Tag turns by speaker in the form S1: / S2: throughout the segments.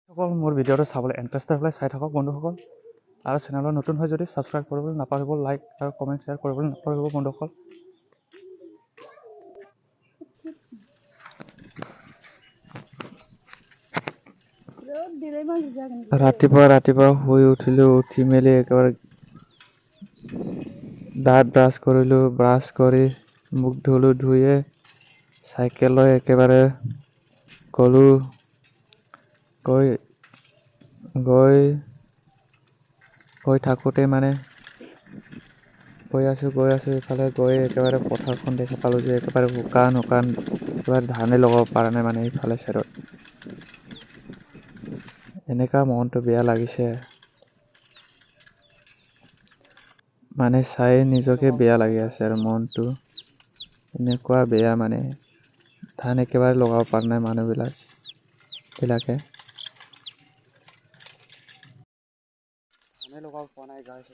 S1: সকল মোৰ ভিডিঅ'টো চাবলৈ ইণ্টাৰেষ্টেড চাই থাকক বন্ধুসকল আৰু চেনেলত নতুন হৈ যদি ছাবস্ক্ৰাইব কৰিবলৈ নাপাহৰিব, লাইক আৰু কমেণ্ট শ্বেয়াৰ কৰিবলৈ নাপাহৰিব বন্ধুসকল। ৰাতিপুৱা শুই উঠিলোঁ, উঠি মেলি একেবাৰে দাঁত ব্ৰাছ কৰিলোঁ, ব্ৰাছ কৰি মুখ ধুলোঁ, ধুয়ে চাইকেল লৈ একেবাৰে গ'লোঁ। গৈ থাকোঁতে মানে গৈ আছোঁ ইফালে গৈ একেবাৰে পথাৰখন দেখা পালোঁ যে একেবাৰে শুকান একেবাৰে ধানে লগাব পৰা নাই মানে ইফালে চাইডত। এনেকুৱা মনটো বেয়া লাগিছে মানে চাই নিজকে বেয়া লাগি আছে আৰু মনটো এনেকুৱা বেয়া মানে ধান একেবাৰে লগাব পৰা নাই মানুহবিলাকে ধানে লগাব পৰা নাই গাইছ।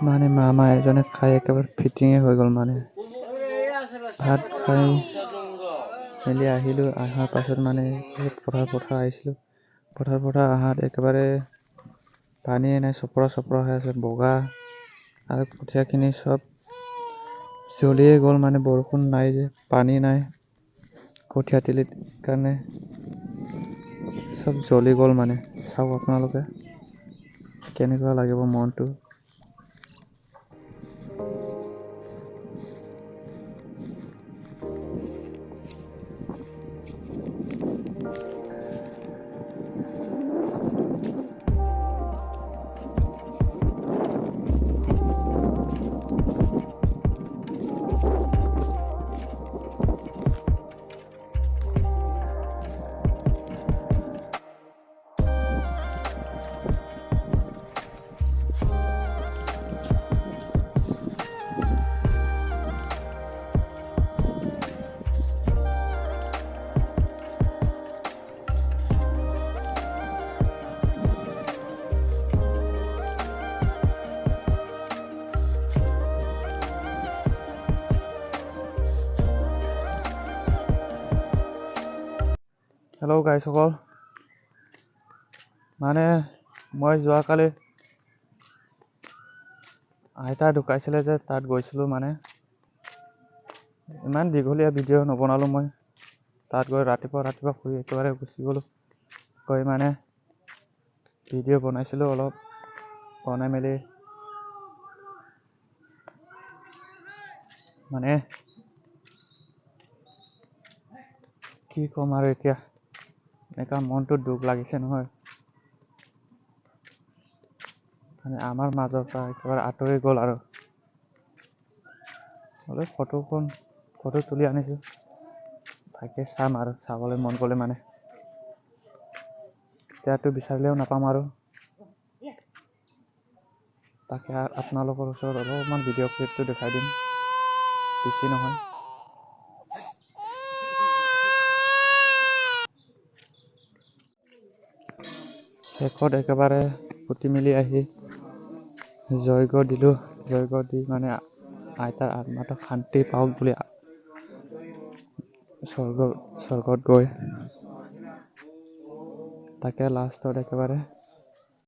S1: মানে মামা এজনে খাই একেবাৰে ফিটিঙে হৈ গ'ল মানে। ভাত খাই মেলি আহিলোঁ, অহাৰ পাছত মানে পথাৰ আহিছিলোঁ। পথাৰ অহাত একেবাৰে পানীয়ে নাই, চপৰা হৈ আছে বগা আৰু কঠীয়াখিনি চব জ্বলিয়ে গ'ল মানে বৰষুণ নাই যে, পানী নাই কঠীয়া তলিত কাৰণে চব জ্বলি গ'ল মানে। চাওক আপোনালোকে কেনেকুৱা লাগিব মনটো। হেল্ল' গাইসকল, মানে মই যোৱাকালি আইতা ঢুকাইছিলে যে তাত গৈছিলোঁ মানে। ইমান দীঘলীয়া ভিডিঅ' নবনালোঁ মই। তাত গৈ ৰাতিপুৱা শুই একেবাৰে গুচি গ'লোঁ। গৈ মানে ভিডিঅ' বনাইছিলোঁ অলপ, বনাই মেলি মানে কি ক'ম আৰু এতিয়া, এনেকুৱা মনটো দুখ লাগিছে নহয়। মানে আমাৰ মাজৰ পৰা একেবাৰে আঁতৰি গ'ল আৰু। অলপ ফটো তুলি আনিছোঁ, তাকে চাম আৰু চাবলৈ মন গ'লে মানে। এতিয়াতো বিচাৰিলেও নাপাম আৰু। তাকে আপোনালোকৰ ওচৰত অলপমান ভিডিঅ' ক্লিপটো দেখাই দিম, বেছি নহয়। শেষত একেবাৰে পুতি মেলি আহি যজ্ঞ দিলোঁ। যজ্ঞ দি মানে আইতাৰ আত্মাটো শান্তি পাওক বুলি স্বৰ্গত গৈ তাকে লাষ্টত একেবাৰে